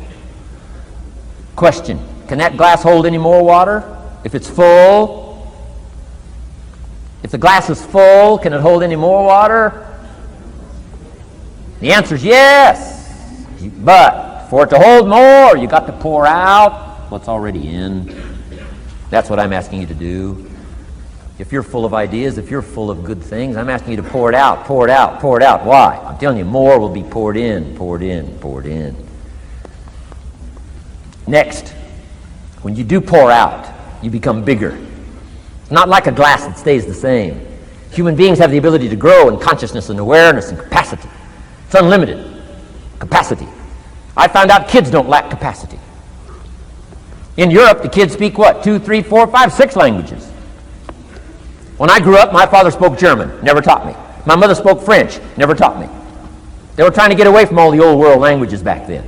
question, can that glass hold any more water? If it's full, if the glass is full, can it hold any more water? The answer is yes. But for it to hold more, you got to pour out what's already in. That's what I'm asking you to do. If you're full of ideas, if you're full of good things, I'm asking you to pour it out, pour it out, pour it out. Why? I'm telling you, more will be poured in, poured in, poured in. Next, when you do pour out, you become bigger. It's not like a glass that stays the same. Human beings have the ability to grow in consciousness and awareness and capacity. It's unlimited capacity. I found out kids don't lack capacity. In Europe, the kids speak what? 2, 3, 4, 5, 6 languages. When I grew up, my father spoke German, never taught me. My mother spoke French, never taught me. They were trying to get away from all the old world languages back then.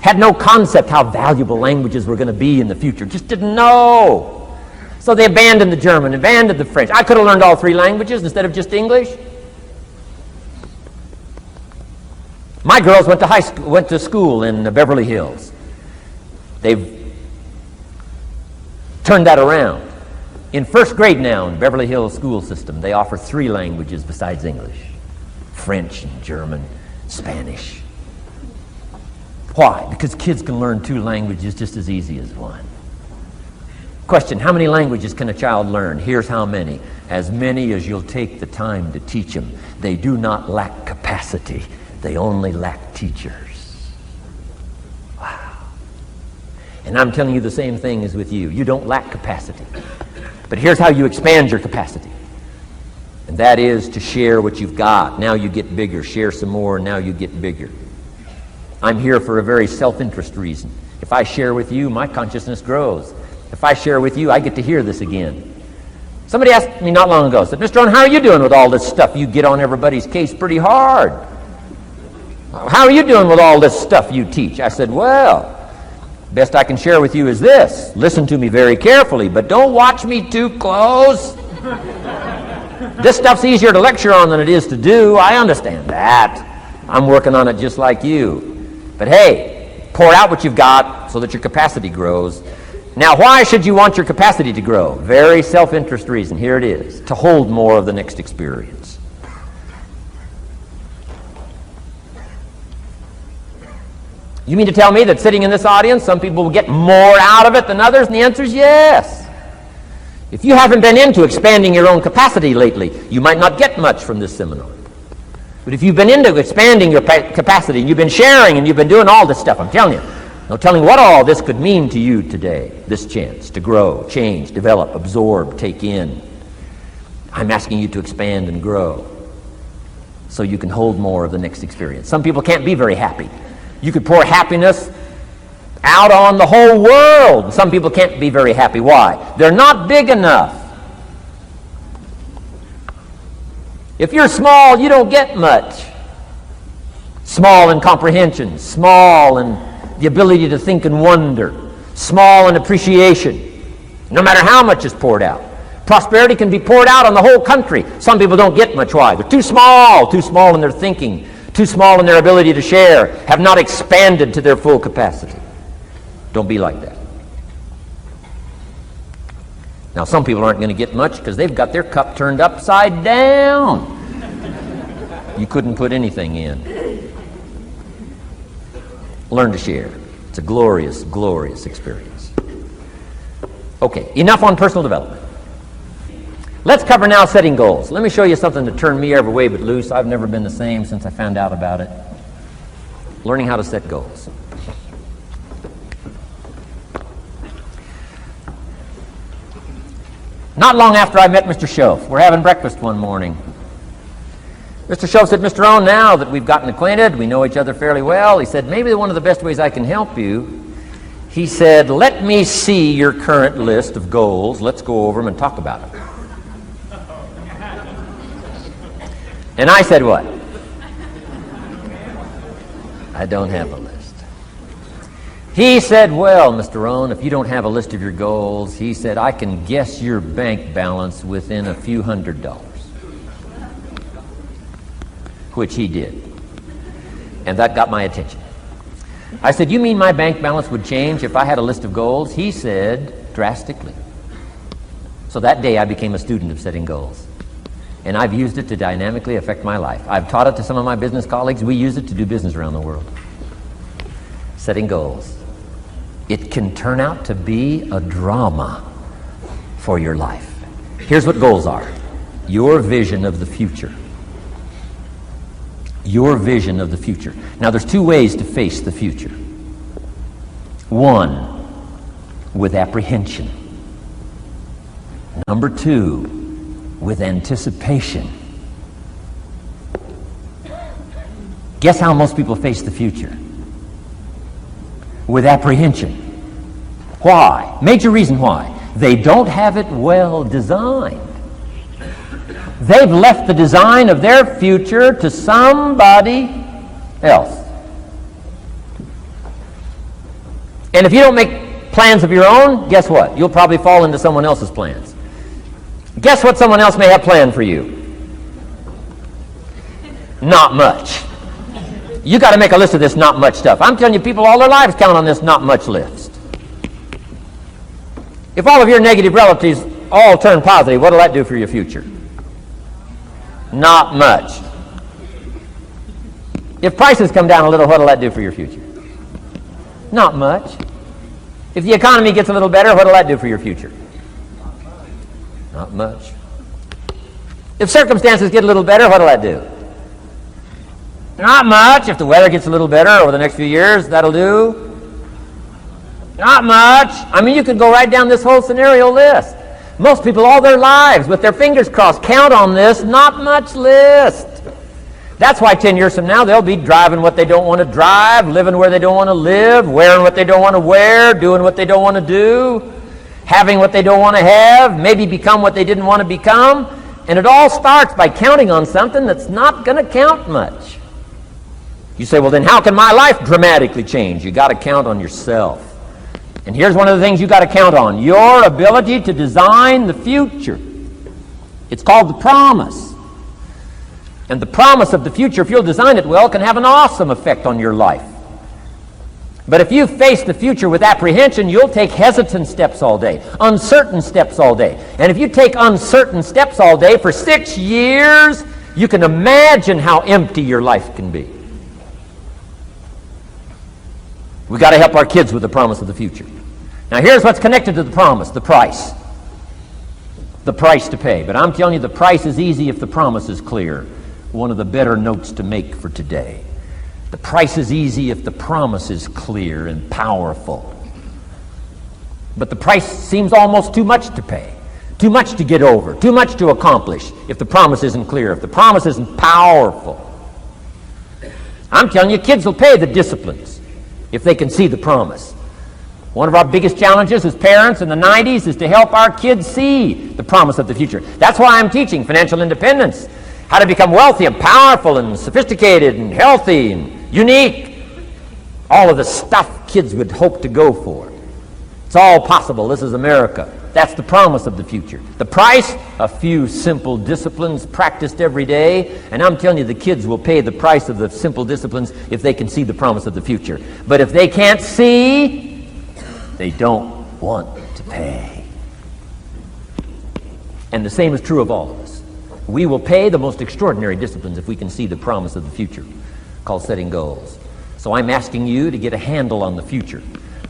Had no concept how valuable languages were going to be in the future. Just didn't know. So they abandoned the German, abandoned the French. I could have learned all three languages instead of just English. My girls went to school in Beverly Hills. They've turned that around. In first grade now in Beverly Hills school system, they offer three languages besides English: French and German, Spanish. Why? Because kids can learn two languages just as easy as one. Question: how many languages can a child learn? Here's how many: as many as you'll take the time to teach them. They do not lack capacity. They only lack teachers. Wow. And I'm telling you the same thing is with you. You don't lack capacity. But here's how you expand your capacity. And that is to share what you've got. Now you get bigger. Share some more, and now you get bigger. I'm here for a very self-interest reason. If I share with you, my consciousness grows. If I share with you, I get to hear this again. Somebody asked me not long ago, said, "Mr. Rogn, how are you doing with all this stuff? You get on everybody's case pretty hard. How are you doing with all this stuff you teach?" I said, "Well, best I can share with you is this. Listen to me very carefully, but don't watch me too close. This stuff's easier to lecture on than it is to do. I understand that. I'm working on it just like you. But hey, pour out what you've got so that your capacity grows. Now, why should you want your capacity to grow? Very self-interest reason. Here it is: to hold more of the next experience. You mean to tell me that sitting in this audience, some people will get more out of it than others? And the answer is yes. If you haven't been into expanding your own capacity lately, you might not get much from this seminar. But if you've been into expanding your capacity, and you've been sharing, and you've been doing all this stuff, I'm telling you, no telling what all this could mean to you today, this chance to grow, change, develop, absorb, take in. I'm asking you to expand and grow so you can hold more of the next experience. Some people can't be very happy. You could pour happiness out on the whole world. Some people can't be very happy. Why? They're not big enough. If you're small, you don't get much. Small in comprehension, small in the ability to think and wonder, small in appreciation, no matter how much is poured out. Prosperity can be poured out on the whole country. Some people don't get much. Why? They're too small in their thinking, too small in their ability to share, have not expanded to their full capacity. Don't be like that. Now, some people aren't going to get much because they've got their cup turned upside down. You couldn't put anything in. Learn to share. It's a glorious, glorious experience. Okay, enough on personal development. Let's cover now setting goals. Let me show you something that turned me every way but loose. I've never been the same since I found out about it. Learning how to set goals. Not long after I met Mr. Schoaf, we're having breakfast one morning. Mr. Schoaf said, "Mr. Rogn, now that we've gotten acquainted, we know each other fairly well," he said, "maybe one of the best ways I can help you," he said, "let me see your current list of goals. Let's go over them and talk about them." And I said, "What?" "I don't have a list." He said, "Well, Mr. Rogn, if you don't have a list of your goals," he said, "I can guess your bank balance within a few $100s. Which he did. And that got my attention. I said, "You mean my bank balance would change if I had a list of goals?" He said, "Drastically." So that day I became a student of setting goals. And I've used it to dynamically affect my life. I've taught it to some of my business colleagues. We use it to do business around the world. Setting goals. It can turn out to be a drama for your life. Here's what goals are. Your vision of the future. Your vision of the future. Now, there's two ways to face the future. One, with apprehension. Number two, with anticipation. Guess how most people face the future? With apprehension. Why? Major reason why. They don't have it well designed. They've left the design of their future to somebody else. And if you don't make plans of your own, guess what? You'll probably fall into someone else's plans. Guess what someone else may have planned for you? Not much. You got to make a list of this not much stuff. I'm telling you, people all their lives count on this not much list. If all of your negative relatives all turn positive, what will that do for your future? Not much. If prices come down a little, what will that do for your future? Not much. If the economy gets a little better, what will that do for your future? Not much. If circumstances get a little better, what will that do? Not much. If the weather gets a little better over the next few years, that'll do. Not much. I mean, you could go right down this whole scenario list. Most people all their lives, with their fingers crossed, count on this not much list. That's why 10 years from now, they'll be driving what they don't want to drive, living where they don't want to live, wearing what they don't want to wear, doing what they don't want to do, having what they don't want to have, maybe become what they didn't want to become. And it all starts by counting on something that's not going to count much. You say, well, then how can my life dramatically change? You got to count on yourself. And here's one of the things you got to count on: your ability to design the future. It's called the promise. And the promise of the future, if you'll design it well, can have an awesome effect on your life. But if you face the future with apprehension, you'll take hesitant steps all day, uncertain steps all day. And if you take uncertain steps all day for 6 years, you can imagine how empty your life can be. We've got to help our kids with the promise of the future. Now here's what's connected to the promise: the price. The price to pay. But I'm telling you, the price is easy if the promise is clear. One of the better notes to make for today. The price is easy if the promise is clear and powerful. But the price seems almost too much to pay, too much to get over, too much to accomplish if the promise isn't clear, if the promise isn't powerful. I'm telling you, kids will pay the disciplines if they can see the promise. One of our biggest challenges as parents in the 90s is to help our kids see the promise of the future. That's why I'm teaching financial independence, how to become wealthy and powerful and sophisticated and healthy and unique. All of the stuff kids would hope to go for. It's all possible. This is America. That's the promise of the future. The price, a few simple disciplines practiced every day. And I'm telling you, the kids will pay the price of the simple disciplines if they can see the promise of the future. But if they can't see, they don't want to pay. And the same is true of all of us. We will pay the most extraordinary disciplines if we can see the promise of the future, called setting goals. So I'm asking you to get a handle on the future.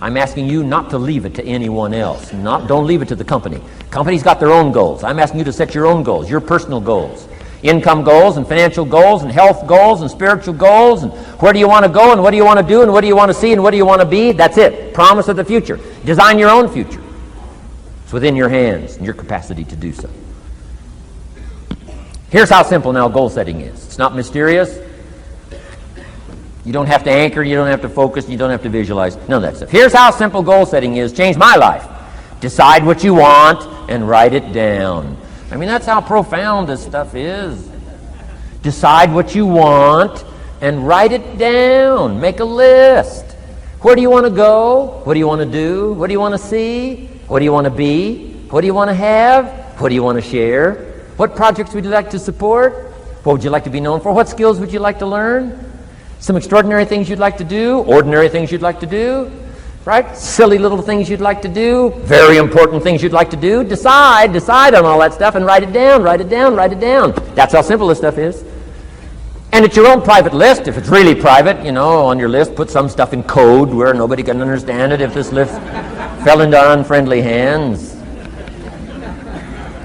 I'm asking you not to leave it to anyone else. Don't leave it to the company. Company's got their own goals. I'm asking you to set your own goals, your personal goals. Income goals and financial goals and health goals and spiritual goals, and where do you want to go and what do you want to do and what do you want to see and what do you want to be. That's it. Promise of the future. Design your own future. It's within your hands and your capacity to do so. Here's how simple now goal setting is. It's not mysterious. You don't have to anchor, you don't have to focus, you don't have to visualize, none of that stuff. Here's how simple goal setting is. Changed my life. Decide what you want and write it down. I mean, that's how profound this stuff is. Decide what you want and write it down. Make a list. Where do you want to go? What do you want to do? What do you want to see? What do you want to be? What do you want to have? What do you want to share? What projects would you like to support? What would you like to be known for? What skills would you like to learn? Some extraordinary things you'd like to do, ordinary things you'd like to do, right? Silly little things you'd like to do, very important things you'd like to do. Decide on all that stuff and write it down. That's how simple this stuff is. And it's your own private list. If it's really private, on your list, put some stuff in code where nobody can understand it if this list fell into unfriendly hands.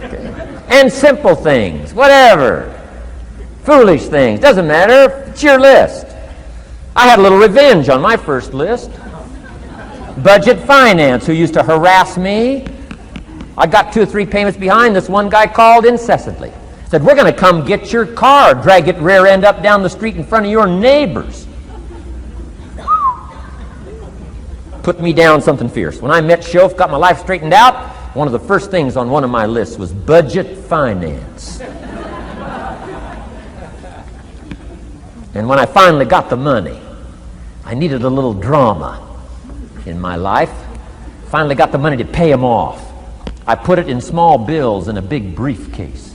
Okay. And simple things, whatever. Foolish things, doesn't matter. It's your list. I had a little revenge on my first list. Budget finance, who used to harass me. I got 2 or 3 payments behind. This one guy called incessantly. Said, we're going to come get your car, drag it rear end up down the street in front of your neighbors. Put me down something fierce. When I met Shof, got my life straightened out, one of the first things on one of my lists was budget finance. And when I finally got the money, I needed a little drama in my life. Finally got the money to pay him off. I put it in small bills in a big briefcase.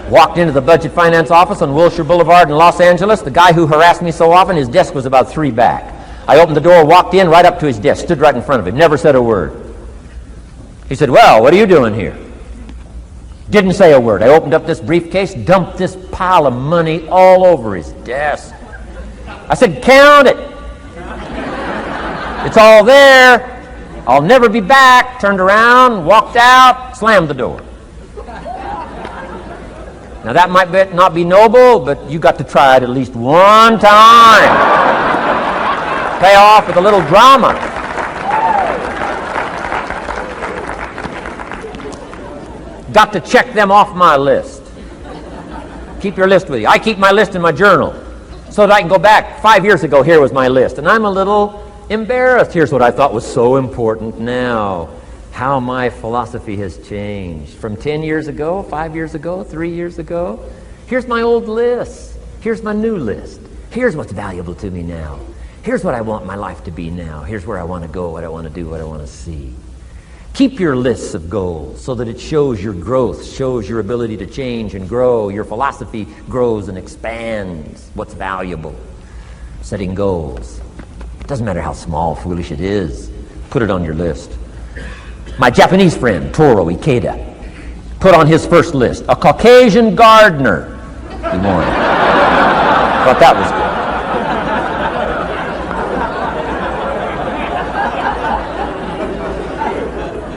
Walked into the budget finance office on Wilshire Boulevard in Los Angeles. The guy who harassed me so often, his desk was about 3 back. I opened the door, walked in, right up to his desk, stood right in front of him, never said a word. He said, "Well, what are you doing here?" Didn't say a word. I opened up this briefcase, dumped this pile of money all over his desk. I said, "Count it. It's all there. I'll never be back." Turned around, walked out, slammed the door. Now that might not be noble, but you got to try it at least one time. Pay off with a little drama. Got to check them off my list. Keep your list with you. I keep my list in my journal so that I can go back 5 years ago. Here was my list. And I'm a little embarrassed. Here's what I thought was so important now. How my philosophy has changed. From 10 years ago, 5 years ago, 3 years ago. Here's my old list. Here's my new list. Here's what's valuable to me now. Here's what I want my life to be now. Here's where I want to go, what I want to do, what I want to see. Keep your lists of goals so that it shows your growth, shows your ability to change and grow. Your philosophy grows and expands what's valuable. Setting goals. It doesn't matter how small, foolish it is. Put it on your list. My Japanese friend, Toro Ikeda, put on his first list, a Caucasian gardener. He wanted. Thought that was good.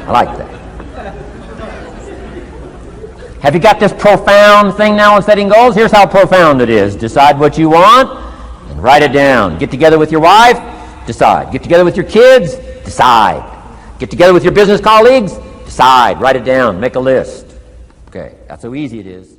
I like that. Have you got this profound thing now in setting goals? Here's how profound it is. Decide what you want and write it down. Get together with your wife, decide. Get together with your kids, decide. Get together with your business colleagues, decide. Write it down. Make a list. Okay, that's how easy it is.